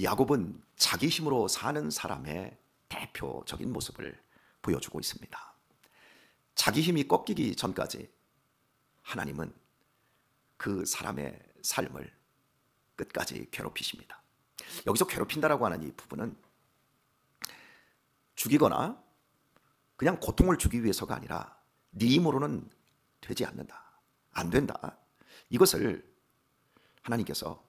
야곱은 자기 힘으로 사는 사람의 대표적인 모습을 보여주고 있습니다. 자기 힘이 꺾이기 전까지 하나님은 그 사람의 삶을 끝까지 괴롭히십니다. 여기서 괴롭힌다라고 하는 이 부분은 죽이거나 그냥 고통을 주기 위해서가 아니라 네 힘으로는 되지 않는다, 안 된다, 이것을 하나님께서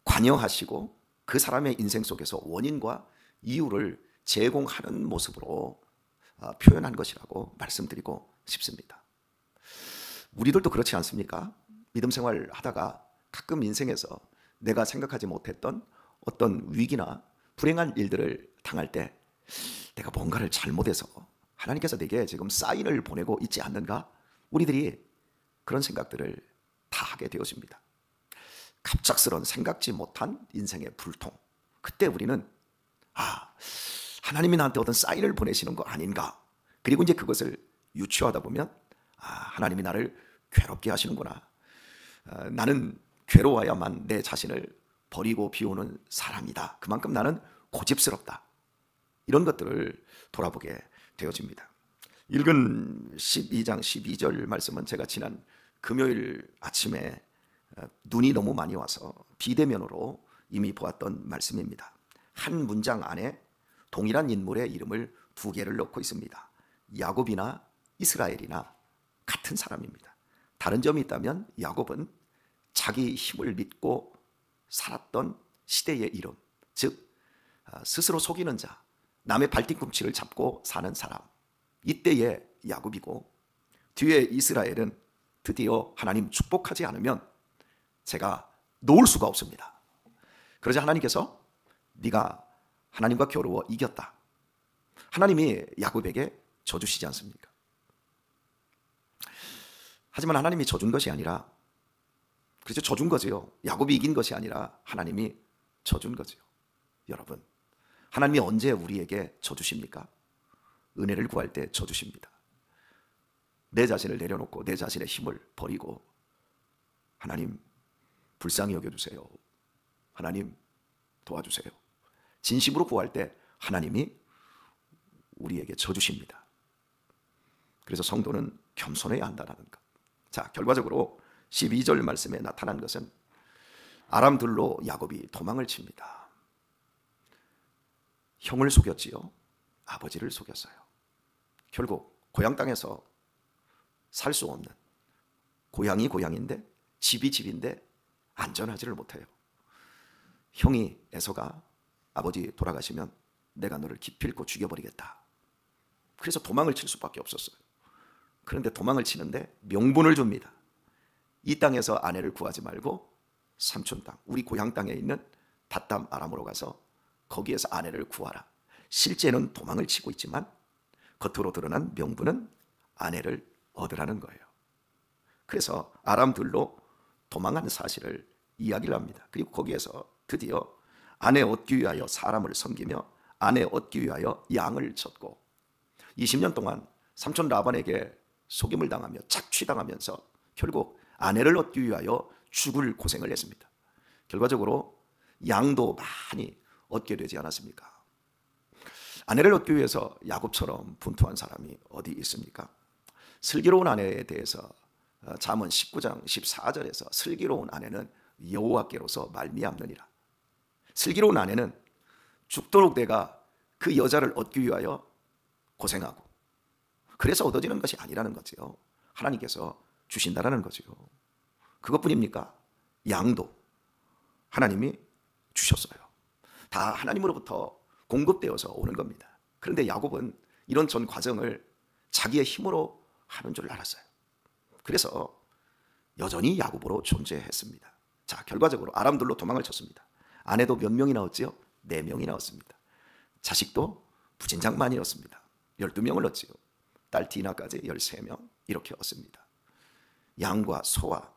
관여하시고 그 사람의 인생 속에서 원인과 이유를 제공하는 모습으로 표현한 것이라고 말씀드리고 싶습니다. 우리들도 그렇지 않습니까? 믿음 생활 하다가 가끔 인생에서 내가 생각하지 못했던 어떤 위기나 불행한 일들을 당할 때 내가 뭔가를 잘못해서 하나님께서 내게 지금 사인을 보내고 있지 않는가? 우리들이 그런 생각들을 다 하게 되었습니다. 갑작스런 생각지 못한 인생의 불통, 그때 우리는 하나님이 나한테 어떤 사인을 보내시는 거 아닌가? 그리고 이제 그것을 유추하다 보면 하나님이 나를 괴롭게 하시는구나. 나는 괴로워야만 내 자신을 버리고 비우는 사람이다. 그만큼 나는 고집스럽다. 이런 것들을 돌아보게 되어집니다. 읽은 12장 12절 말씀은 제가 지난 금요일 아침에 눈이 너무 많이 와서 비대면으로 이미 보았던 말씀입니다. 한 문장 안에 동일한 인물의 이름을 두 개를 넣고 있습니다. 야곱이나 이스라엘이나 같은 사람입니다. 다른 점이 있다면 야곱은 자기 힘을 믿고 살았던 시대의 이름, 즉 스스로 속이는 자, 남의 발뒤꿈치를 잡고 사는 사람, 이때의 야곱이고, 뒤에 이스라엘은 드디어 하나님 축복하지 않으면 제가 놓을 수가 없습니다. 그러자 하나님께서 네가 하나님과 겨루어 이겼다. 하나님이 야곱에게 져주시지 않습니까? 하지만 하나님이 져준 것이 아니라, 그렇죠, 져준 거지요. 야곱이 이긴 것이 아니라 하나님이 져준 거지요. 여러분, 하나님이 언제 우리에게 져주십니까? 은혜를 구할 때 져주십니다. 내 자신을 내려놓고 내 자신의 힘을 버리고 하나님 불쌍히 여겨주세요, 하나님 도와주세요, 진심으로 구할 때 하나님이 우리에게 져주십니다. 그래서 성도는 겸손해야 한다는 것. 자, 결과적으로 12절 말씀에 나타난 것은 아람들로 야곱이 도망을 칩니다. 형을 속였지요. 아버지를 속였어요. 결국 고향 땅에서 살 수 없는, 고향이 고향인데 집이 집인데 안전하지를 못해요. 형이 에서가 아버지 돌아가시면 내가 너를 기필코 죽여버리겠다. 그래서 도망을 칠 수밖에 없었어요. 그런데 도망을 치는데 명분을 줍니다. 이 땅에서 아내를 구하지 말고 삼촌 땅, 우리 고향 땅에 있는 닷담 아람으로 가서 거기에서 아내를 구하라. 실제는 도망을 치고 있지만 겉으로 드러난 명분은 아내를 얻으라는 거예요. 그래서 아람들로 도망한 사실을 이야기를 합니다. 그리고 거기에서 드디어 아내 얻기 위하여 사람을 섬기며 아내 얻기 위하여 양을 쳤고 20년 동안 삼촌 라반에게 속임을 당하며 착취당하면서 결국 아내를 얻기 위하여 죽을 고생을 했습니다. 결과적으로 양도 많이 얻게 되지 않았습니까? 아내를 얻기 위해서 야곱처럼 분투한 사람이 어디 있습니까? 슬기로운 아내에 대해서 잠언 19장 14절에서 슬기로운 아내는 여호와께로서 말미암느니라. 슬기로운 아내는 죽도록 내가 그 여자를 얻기 위하여 고생하고, 그래서 얻어지는 것이 아니라는 거지요. 하나님께서 주신다라는 거지요. 그것뿐입니까? 양도 하나님이 주셨어요. 다 하나님으로부터 공급되어서 오는 겁니다. 그런데 야곱은 이런 전 과정을 자기의 힘으로 하는 줄 알았어요. 그래서 여전히 야곱으로 존재했습니다. 자, 결과적으로 아람들로 도망을 쳤습니다. 아내도 몇 명이 나왔지요? 4명이 나왔습니다. 자식도 부진장 많이 얻습니다. 12명을 얻지요. 딸 디나까지 13명 이렇게 얻습니다. 양과 소와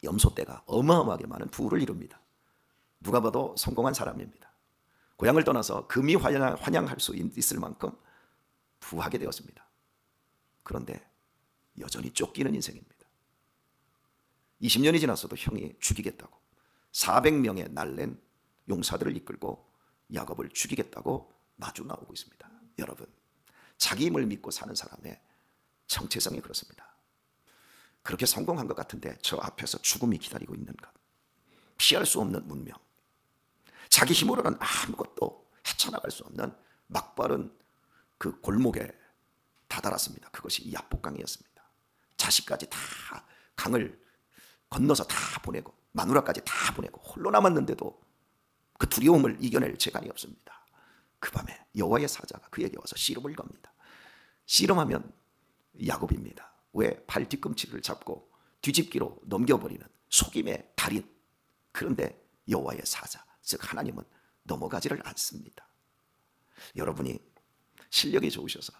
염소떼가 어마어마하게 많은 부를 이룹니다. 누가 봐도 성공한 사람입니다. 고향을 떠나서 금이 환양할 수 있을 만큼 부하게 되었습니다. 그런데 여전히 쫓기는 인생입니다. 20년이 지났어도 형이 죽이겠다고 400명의 날랜 용사들을 이끌고 야곱을 죽이겠다고 마주 나오고 있습니다. 여러분, 자기 힘을 믿고 사는 사람의 정체성이 그렇습니다. 그렇게 성공한 것 같은데 저 앞에서 죽음이 기다리고 있는 것, 피할 수 없는 운명, 자기 힘으로는 아무것도 헤쳐나갈 수 없는 막바른 그 골목에 다다랐습니다. 그것이 야복강이었습니다. 자식까지 다 강을 건너서 다 보내고 마누라까지 다 보내고 홀로 남았는데도 그 두려움을 이겨낼 재간이 없습니다. 그 밤에 여호와의 사자가 그에게 와서 씨름을 겁니다. 씨름하면 야곱입니다. 왜? 발 뒤꿈치를 잡고 뒤집기로 넘겨버리는 속임의 달인. 그런데 여호와의 사자, 즉 하나님은 넘어가지를 않습니다. 여러분이 실력이 좋으셔서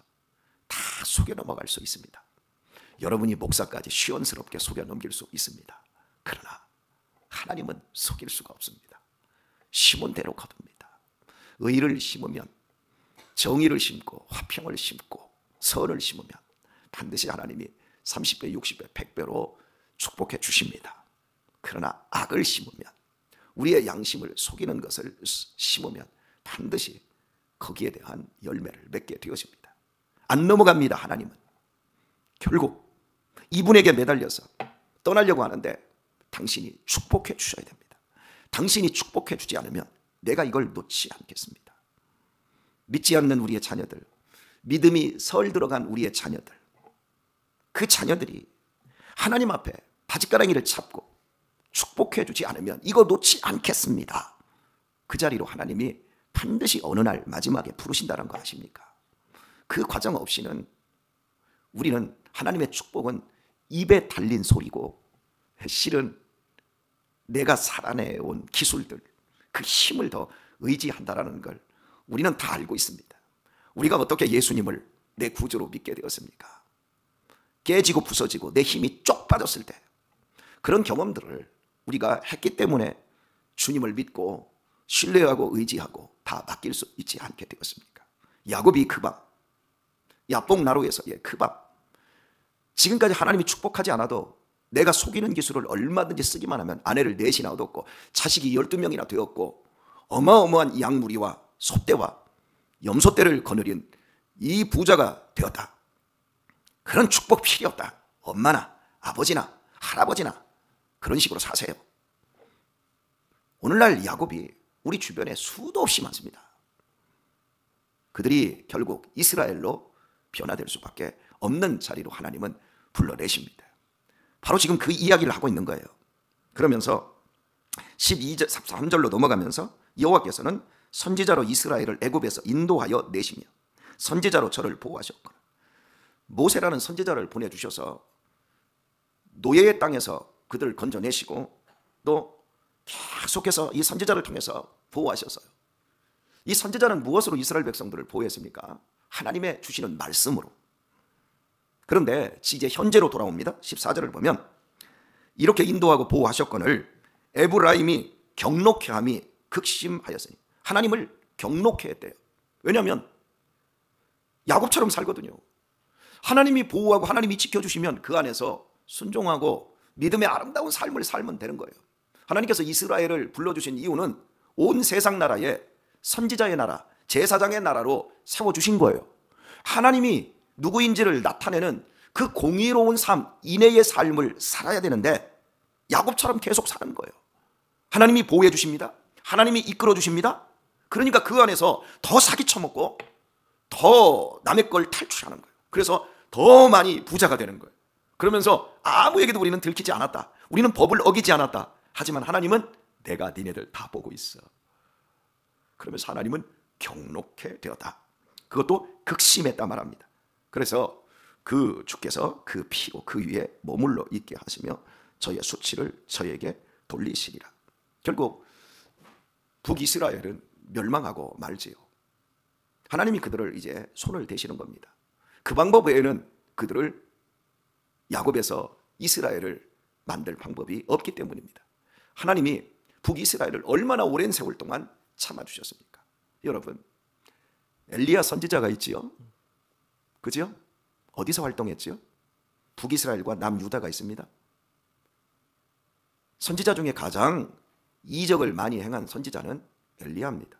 다 속여 넘어갈 수 있습니다. 여러분이 목사까지 시원스럽게 속여 넘길 수 있습니다. 그러나 하나님은 속일 수가 없습니다. 심은 대로 거둡니다. 의를 심으면, 정의를 심고 화평을 심고 선을 심으면 반드시 하나님이 30배, 60배, 100배로 축복해 주십니다. 그러나 악을 심으면, 우리의 양심을 속이는 것을 심으면 반드시 거기에 대한 열매를 맺게 되어집니다. 안 넘어갑니다. 하나님은 결국 이분에게 매달려서 떠나려고 하는데 당신이 축복해 주셔야 됩니다. 당신이 축복해 주지 않으면 내가 이걸 놓지 않겠습니다. 믿지 않는 우리의 자녀들, 믿음이 설 들어간 우리의 자녀들, 그 자녀들이 하나님 앞에 바짓가랑이를 잡고 축복해 주지 않으면 이거 놓지 않겠습니다. 그 자리로 하나님이 반드시 어느 날 마지막에 부르신다는 거 아십니까? 그 과정 없이는 우리는 하나님의 축복은 입에 달린 소리고 실은 내가 살아내온 기술들, 그 힘을 더 의지한다는 걸 우리는 다 알고 있습니다. 우리가 어떻게 예수님을 내 구주로 믿게 되었습니까? 깨지고 부서지고 내 힘이 쪽 빠졌을 때 그런 경험들을 우리가 했기 때문에 주님을 믿고 신뢰하고 의지하고 다 맡길 수 있지 않게 되었습니까? 야곱이 그 밤, 야복나루에서의 그 밤, 지금까지 하나님이 축복하지 않아도 내가 속이는 기술을 얼마든지 쓰기만 하면 아내를 넷이나 얻었고 자식이 12명이나 되었고 어마어마한 양무리와 소떼와 염소떼를 거느린 이 부자가 되었다. 그런 축복 필요 없다. 엄마나 아버지나 할아버지나 그런 식으로 사세요. 오늘날 야곱이 우리 주변에 수도 없이 많습니다. 그들이 결국 이스라엘로 변화될 수밖에 없는 자리로 하나님은 불러내십니다. 바로 지금 그 이야기를 하고 있는 거예요. 그러면서 12절, 3절로 넘어가면서 여호와께서는 선지자로 이스라엘을 애굽에서 인도하여 내시며 선지자로 저를 보호하셨거늘. 모세라는 선지자를 보내주셔서 노예의 땅에서 그들을 건져내시고 또 계속해서 이 선지자를 통해서 보호하셨어요. 이 선지자는 무엇으로 이스라엘 백성들을 보호했습니까? 하나님의 주시는 말씀으로. 그런데 이제 현재로 돌아옵니다. 14절을 보면 이렇게 인도하고 보호하셨거늘 에브라임이 경록해함이 극심하였으니, 하나님을 경록해 했대요. 왜냐하면 야곱처럼 살거든요. 하나님이 보호하고 하나님이 지켜주시면 그 안에서 순종하고 믿음의 아름다운 삶을 살면 되는 거예요. 하나님께서 이스라엘을 불러주신 이유는 온 세상 나라에 선지자의 나라, 제사장의 나라로 세워주신 거예요. 하나님이 누구인지를 나타내는 그 공의로운 삶, 인애의 삶을 살아야 되는데 야곱처럼 계속 사는 거예요. 하나님이 보호해 주십니다. 하나님이 이끌어 주십니다. 그러니까 그 안에서 더 사기쳐먹고 더 남의 걸 탈출하는 거예요. 그래서 더 많이 부자가 되는 거예요. 그러면서 아무에게도 우리는 들키지 않았다. 우리는 법을 어기지 않았다. 하지만 하나님은 내가 니네들 다 보고 있어. 그러면서 하나님은 경록해 되었다. 그것도 극심했다 말합니다. 그래서 그 주께서 그 피로 그 위에 머물러 있게 하시며 저의 수치를 저에게 돌리시리라. 결국 북이스라엘은 멸망하고 말지요. 하나님이 그들을 이제 손을 대시는 겁니다. 그 방법 외에는 그들을 야곱에서 이스라엘을 만들 방법이 없기 때문입니다. 하나님이 북이스라엘을 얼마나 오랜 세월 동안 참아주셨습니까? 여러분, 엘리야 선지자가 있지요. 그죠? 어디서 활동했지요? 북이스라엘과 남유다가 있습니다. 선지자 중에 가장 이적을 많이 행한 선지자는 엘리야입니다.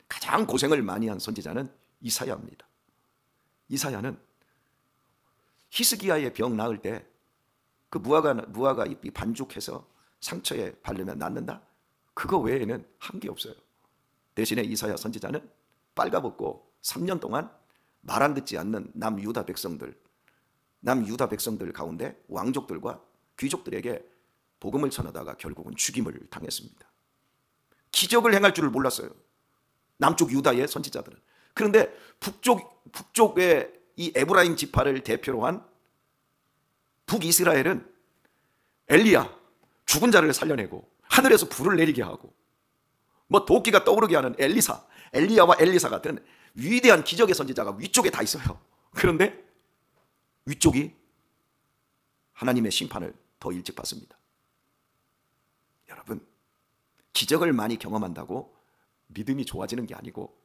가장 고생을 많이 한 선지자는 이사야입니다. 이사야는 히스기야의 병 나을 때 그 무화과 잎이 반죽해서 상처에 바르면 낫는다? 그거 외에는 한 게 없어요. 대신에 이사야 선지자는 빨가벗고 3년 동안 말 안 듣지 않는 남유다 백성들 가운데 왕족들과 귀족들에게 복음을 전하다가 결국은 죽임을 당했습니다. 기적을 행할 줄을 몰랐어요, 남쪽 유다의 선지자들은. 그런데 북쪽의 이 에브라임 지파를 대표로 한 북이스라엘은 엘리야, 죽은 자를 살려내고 하늘에서 불을 내리게 하고 뭐 도끼가 떠오르게 하는 엘리야와 엘리사 같은 위대한 기적의 선지자가 위쪽에 다 있어요. 그런데 위쪽이 하나님의 심판을 더 일찍 받습니다. 여러분, 기적을 많이 경험한다고 믿음이 좋아지는 게 아니고,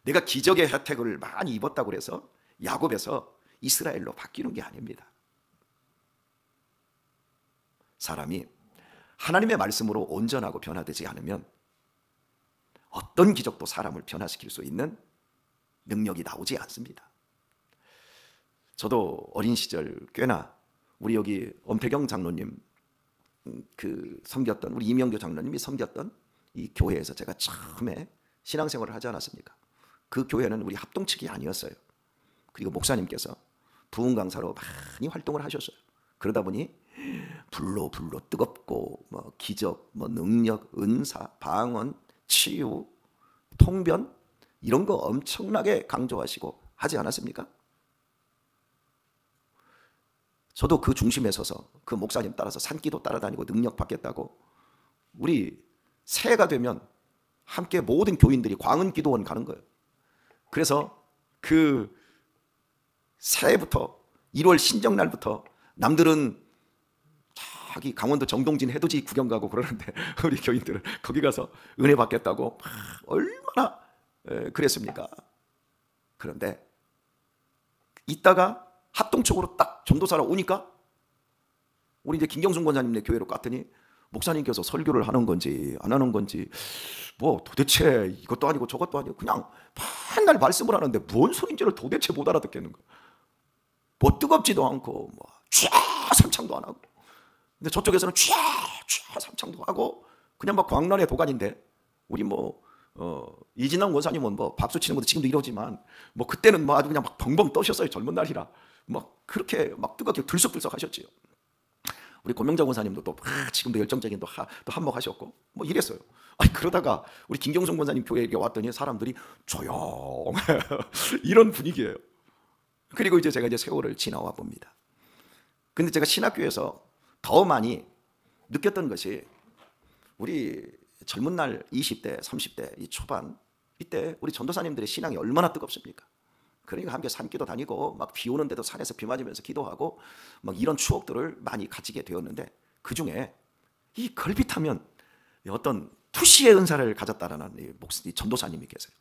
내가 기적의 혜택을 많이 입었다고 해서 야곱에서 이스라엘로 바뀌는 게 아닙니다. 사람이 하나님의 말씀으로 온전하고 변화되지 않으면 어떤 기적도 사람을 변화시킬 수 있는 능력이 나오지 않습니다. 저도 어린 시절 꽤나 우리 여기 엄태경 장로님 섬겼던, 우리 이명교 장로님이 섬겼던 이 교회에서 제가 처음에 신앙생활을 하지 않았습니까? 그 교회는 우리 합동측이 아니었어요. 그리고 목사님께서 부흥 강사로 많이 활동을 하셨어요. 그러다 보니 불로 뜨겁고 뭐 기적, 뭐 능력, 은사, 방언, 치유, 통변 이런 거 엄청나게 강조하시고 하지 않았습니까? 저도 그 중심에 서서 그 목사님 따라서 산기도 따라다니고 능력 받겠다고, 우리 새해가 되면 함께 모든 교인들이 광은기도원 가는 거예요. 그래서 그 새해부터 1월 신정날부터 남들은 자기 강원도 정동진 해돋이 구경 가고 그러는데 우리 교인들은 거기 가서 은혜 받겠다고 얼마나 그랬습니까? 그런데 이따가 합동적으로 딱 전도사로 오니까 우리 이제 김경순 권사님네 교회로 갔더니 목사님께서 설교를 하는 건지 안 하는 건지 뭐 도대체 이것도 아니고 저것도 아니고 그냥 맨날 말씀을 하는데 뭔 소린지를 도대체 못 알아듣겠는 거야. 뭐 뜨겁지도 않고 뭐 삼창도 안 하고, 근데 저쪽에서는 삼창도 하고 그냥 막 광란의 도가니인데, 우리 뭐 이진남 원사님은 뭐 박수 치는 것도 지금도 이러지만 뭐 그때는 뭐 아주 그냥 막 벙벙 떠셨어요. 젊은 날이라 막 그렇게 막 뜨겁게 들썩들썩 하셨지요. 우리 고명자 원사님도 또 지금도 열정적인 또 한몫하셨고 뭐 이랬어요. 아니 그러다가 우리 김경성 원사님 교회에 왔더니 사람들이 조용 이런 분위기예요. 그리고 이제 제가 세월을 지나와 봅니다. 근데 제가 신학교에서 더 많이 느꼈던 것이, 우리 젊은 날 20대, 30대 이 초반 이때 우리 전도사님들의 신앙이 얼마나 뜨겁습니까? 그러니까 함께 산기도 다니고 막 비 오는데도 산에서 비 맞으면서 기도하고 막 이런 추억들을 많이 가지게 되었는데, 그 중에 이 걸핏하면 어떤 투시의 은사를 가졌다라는 이 전도사님이 계세요.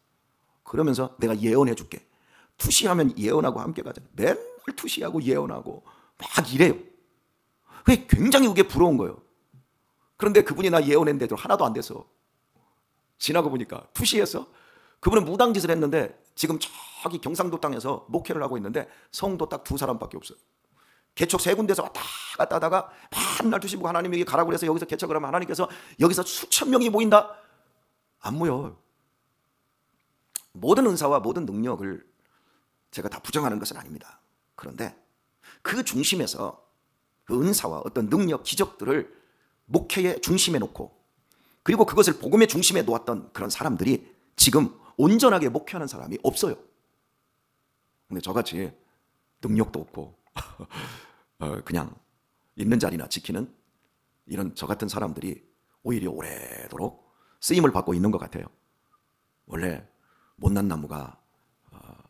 그러면서 내가 예언해 줄게. 투시하면 예언하고 함께 가자. 맨날 투시하고 예언하고 막 이래요. 그게 굉장히 그게 부러운 거예요. 그런데 그분이 나 예언했는데도 하나도 안 돼서 지나고 보니까 투시해서 그분은 무당짓을 했는데 지금 저기 경상도 땅에서 목회를 하고 있는데 성도 딱 2사람밖에 없어요. 개척 3군데서 왔다 갔다 하다가 맨날 투시보고 하나님에게 가라고 그래서 여기서 개척을 하면 하나님께서 여기서 수천 명이 모인다? 안 모여요. 모든 은사와 모든 능력을 제가 다 부정하는 것은 아닙니다. 그런데 그 중심에서 그 은사와 어떤 능력, 기적들을 목회의 중심에 놓고, 그리고 그것을 복음의 중심에 놓았던 그런 사람들이 지금 온전하게 목회하는 사람이 없어요. 근데 저같이 능력도 없고 그냥 있는 자리나 지키는 이런 저 같은 사람들이 오히려 오래도록 쓰임을 받고 있는 것 같아요. 원래 못난 나무가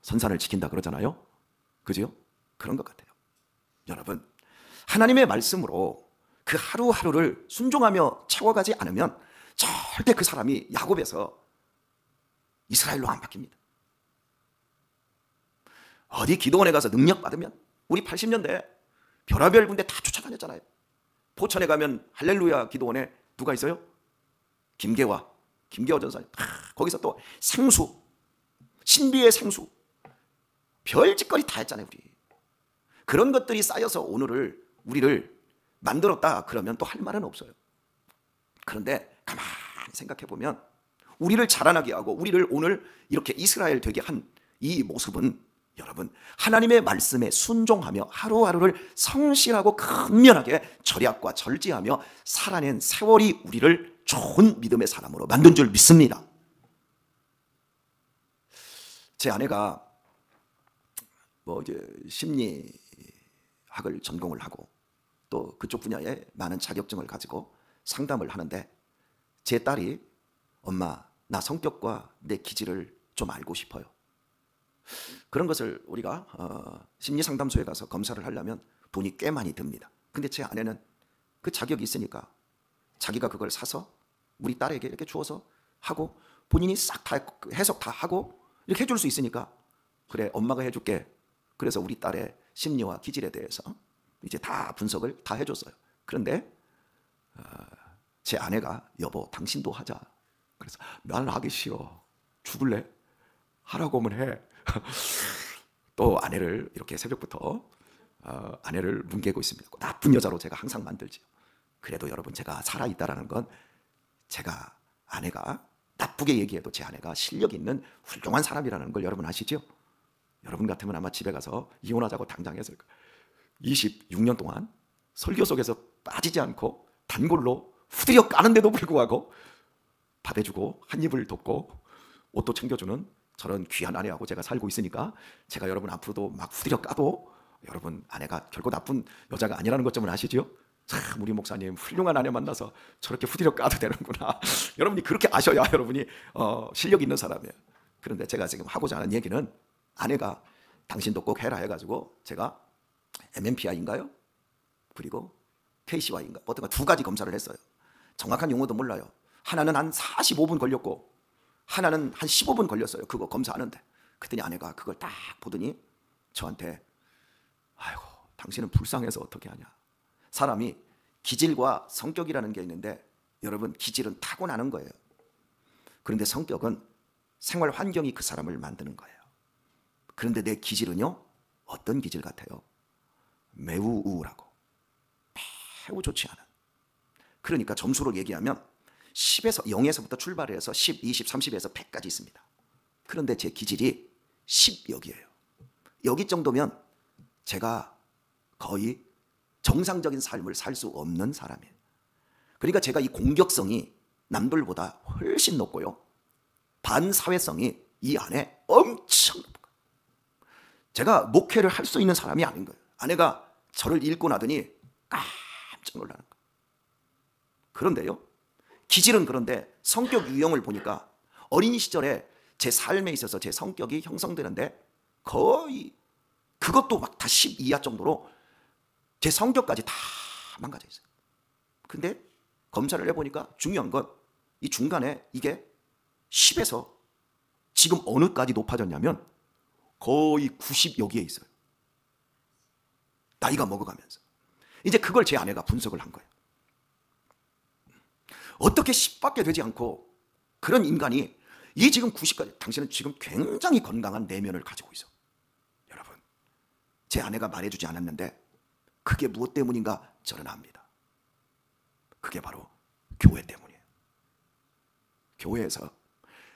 선산을 지킨다 그러잖아요. 그죠? 그런 것 같아요. 여러분, 하나님의 말씀으로 그 하루하루를 순종하며 채워가지 않으면 절대 그 사람이 야곱에서 이스라엘로 안 바뀝니다. 어디 기도원에 가서 능력 받으면, 우리 80년대 별하별 군데 다 쫓아다녔잖아요. 포천에 가면 할렐루야 기도원에 누가 있어요? 김계화, 김기호 전사님, 거기서 또 생수, 신비의 생수, 별짓거리 다 했잖아요. 우리 그런 것들이 쌓여서 오늘을 우리를 만들었다 그러면 또 할 말은 없어요. 그런데 가만히 생각해 보면 우리를 자라나게 하고 우리를 오늘 이렇게 이스라엘 되게 한 이 모습은 여러분 하나님의 말씀에 순종하며 하루하루를 성실하고 근면하게 절약과 절제하며 살아낸 세월이 우리를 좋은 믿음의 사람으로 만든 줄 믿습니다. 제 아내가 이제 심리학을 전공을 하고 또 그쪽 분야에 많은 자격증을 가지고 상담을 하는데 제 딸이 엄마 나 성격과 내 기질을 좀 알고 싶어요. 그런 것을 우리가 심리상담소에 가서 검사를 하려면 돈이 꽤 많이 듭니다. 근데 제 아내는 그 자격이 있으니까 자기가 그걸 사서 우리 딸에게 이렇게 주어서 하고 본인이 싹 다 해석 다 하고 이렇게 해줄 수 있으니까 그래 엄마가 해줄게. 그래서 우리 딸의 심리와 기질에 대해서 이제 다 분석을 다 해줬어요. 그런데 제 아내가 여보 당신도 하자. 그래서 난 하기 싫어. 죽을래? 하라고 하면 해. 또 아내를 이렇게 새벽부터 아내를 뭉개고 있습니다. 나쁜 여자로 제가 항상 만들지요. 그래도 여러분 제가 살아있다라는 건 제가 아내가 나쁘게 얘기해도 제 아내가 실력 있는 훌륭한 사람이라는 걸 여러분 아시죠? 여러분 같으면 아마 집에 가서 이혼하자고 당장 했을 거예요. 26년 동안 설교 속에서 빠지지 않고 단골로 후드려 까는데도 불구하고 밥 해주고 한 입을 돕고 옷도 챙겨주는 저런 귀한 아내하고 제가 살고 있으니까 제가 여러분 앞으로도 막 후드려 까도 여러분 아내가 결코 나쁜 여자가 아니라는 것 좀 아시죠? 참 우리 목사님 훌륭한 아내 만나서 저렇게 후드려 까도 되는구나. 여러분이 그렇게 아셔야 여러분이 실력 있는 사람이에요. 그런데 제가 지금 하고자 하는 얘기는 아내가 당신도 꼭 해라 해가지고 제가 MMPI인가요? 그리고 KCY인가 어떤 두 가지 검사를 했어요. 정확한 용어도 몰라요. 하나는 한 45분 걸렸고 하나는 한 15분 걸렸어요. 그거 검사하는데. 그랬더니 아내가 그걸 딱 보더니 저한테 아이고 당신은 불쌍해서 어떻게 하냐. 사람이 기질과 성격이라는 게 있는데 여러분 기질은 타고나는 거예요. 그런데 성격은 생활 환경이 그 사람을 만드는 거예요. 그런데 내 기질은요 어떤 기질 같아요? 매우 우울하고 매우 좋지 않은. 그러니까 점수로 얘기하면 10에서 0에서부터 출발을 해서 10, 20, 30에서 100까지 있습니다. 그런데 제 기질이 10 여기예요. 여기 정도면 제가 거의 정상적인 삶을 살 수 없는 사람이에요. 그러니까 제가 이 공격성이 남들보다 훨씬 높고요. 반사회성이 이 안에 엄청 높아요. 제가 목회를 할 수 있는 사람이 아닌 거예요. 아내가 저를 읽고 나더니 깜짝 놀라는 거예요. 그런데요. 기질은 그런데 성격 유형을 보니까 어린 시절에 제 삶에 있어서 제 성격이 형성되는데 거의 그것도 막 다 10 이하 정도로 제 성격까지 다 망가져 있어요. 근데 검사를 해보니까 중요한 건 이 중간에 이게 10에서 지금 어느까지 높아졌냐면 거의 90 여기에 있어요. 나이가 먹어가면서. 이제 그걸 제 아내가 분석을 한 거예요. 어떻게 10밖에 되지 않고 그런 인간이 이 지금 90까지 당신은 지금 굉장히 건강한 내면을 가지고 있어. 여러분 제 아내가 말해주지 않았는데 그게 무엇 때문인가 저는 압니다. 그게 바로 교회 때문이에요. 교회에서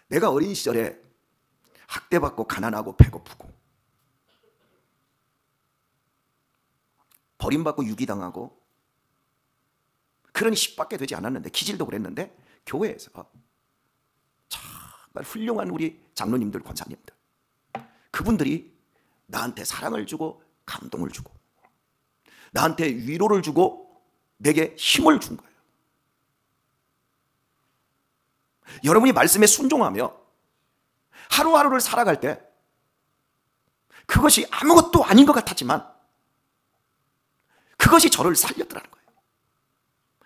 내가 어린 시절에 학대받고 가난하고 배고프고 버림받고 유기당하고 그러니 10밖에 되지 않았는데 기질도 그랬는데 교회에서 정말 훌륭한 우리 장로님들 권사님들 그분들이 나한테 사랑을 주고 감동을 주고 나한테 위로를 주고 내게 힘을 준 거예요. 여러분이 말씀에 순종하며 하루하루를 살아갈 때 그것이 아무것도 아닌 것 같았지만 그것이 저를 살렸더라는 거예요.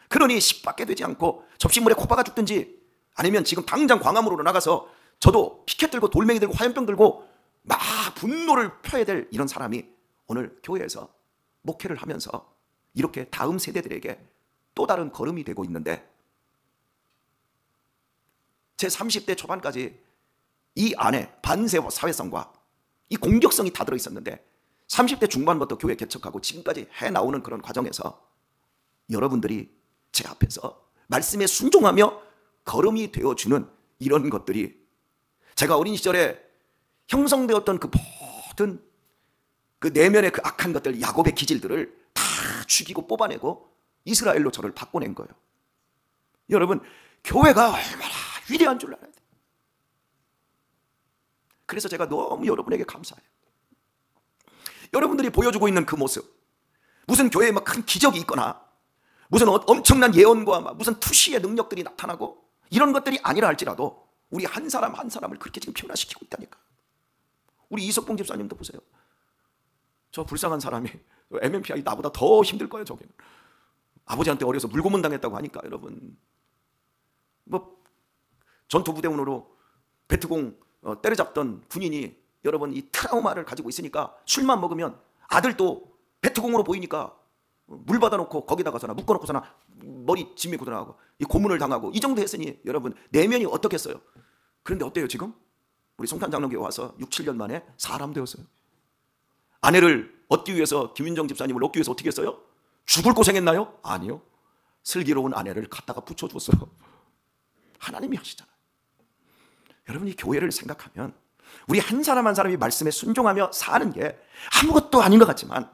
그러니 10밖에 되지 않고 접시물에 코박아 죽든지 아니면 지금 당장 광화문으로 나가서 저도 피켓 들고 돌멩이 들고 화염병 들고 막 분노를 펴야 될 이런 사람이 오늘 교회에서 목회를 하면서 이렇게 다음 세대들에게 또 다른 걸음이 되고 있는데 제 30대 초반까지 이 안에 반세와 사회성과 이 공격성이 다 들어있었는데 30대 중반부터 교회 개척하고 지금까지 해나오는 그런 과정에서 여러분들이 제 앞에서 말씀에 순종하며 걸음이 되어주는 이런 것들이 제가 어린 시절에 형성되었던 그 모든 그 내면의 그 악한 것들, 야곱의 기질들을 다 죽이고 뽑아내고 이스라엘로 저를 바꿔낸 거예요. 여러분, 교회가 얼마나 위대한 줄 알아야 돼요. 그래서 제가 너무 여러분에게 감사해요. 여러분들이 보여주고 있는 그 모습, 무슨 교회에 막 큰 기적이 있거나 무슨 엄청난 예언과 막 무슨 투시의 능력들이 나타나고 이런 것들이 아니라 할지라도 우리 한 사람 한 사람을 그렇게 지금 변화시키고 있다니까. 우리 이석봉 집사님도 보세요. 저 불쌍한 사람이 MMPI 나보다 더 힘들 거예요. 저기는 아버지한테 어려서 물고문 당했다고 하니까 여러분, 뭐 전투부대원으로 베트공 때려잡던 군인이 여러분 이 트라우마를 가지고 있으니까 술만 먹으면 아들도 베트공으로 보이니까 물 받아놓고 거기다 가서나 묶어놓고서나 머리 짐에 고들어가고 이 고문을 당하고 이 정도 했으니 여러분 내면이 어떻겠어요? 그런데 어때요 지금? 우리 송탄장로교회 와서 6, 7년 만에 사람 되었어요. 아내를 얻기 위해서 김윤정 집사님을 얻기 위해서 어떻게 했어요? 죽을 고생했나요? 아니요. 슬기로운 아내를 갖다가 붙여줬어요. 하나님이 하시잖아요. 여러분이 교회를 생각하면 우리 한 사람 한 사람이 말씀에 순종하며 사는 게 아무것도 아닌 것 같지만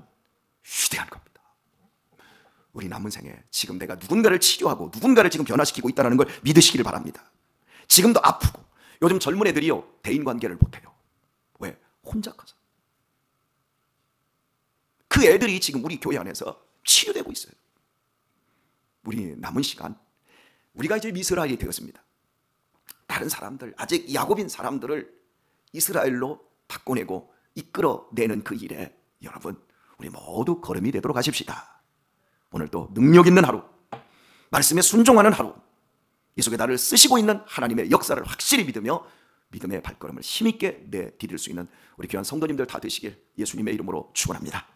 위대한 겁니다. 우리 남은 생에 지금 내가 누군가를 치료하고 누군가를 지금 변화시키고 있다는 걸 믿으시기를 바랍니다. 지금도 아프고 요즘 젊은 애들이요 대인관계를 못해요. 왜? 혼자 커서. 그 애들이 지금 우리 교회 안에서 치유되고 있어요. 우리 남은 시간 우리가 이제 이스라엘이 되었습니다. 다른 사람들, 아직 야곱인 사람들을 이스라엘로 바꿔내고 이끌어내는 그 일에 여러분 우리 모두 걸음이 되도록 하십시다. 오늘도 능력 있는 하루, 말씀에 순종하는 하루, 이 속에 나를 쓰시고 있는 하나님의 역사를 확실히 믿으며 믿음의 발걸음을 힘있게 내디딜 수 있는 우리 귀한 성도님들 다 되시길 예수님의 이름으로 축원합니다.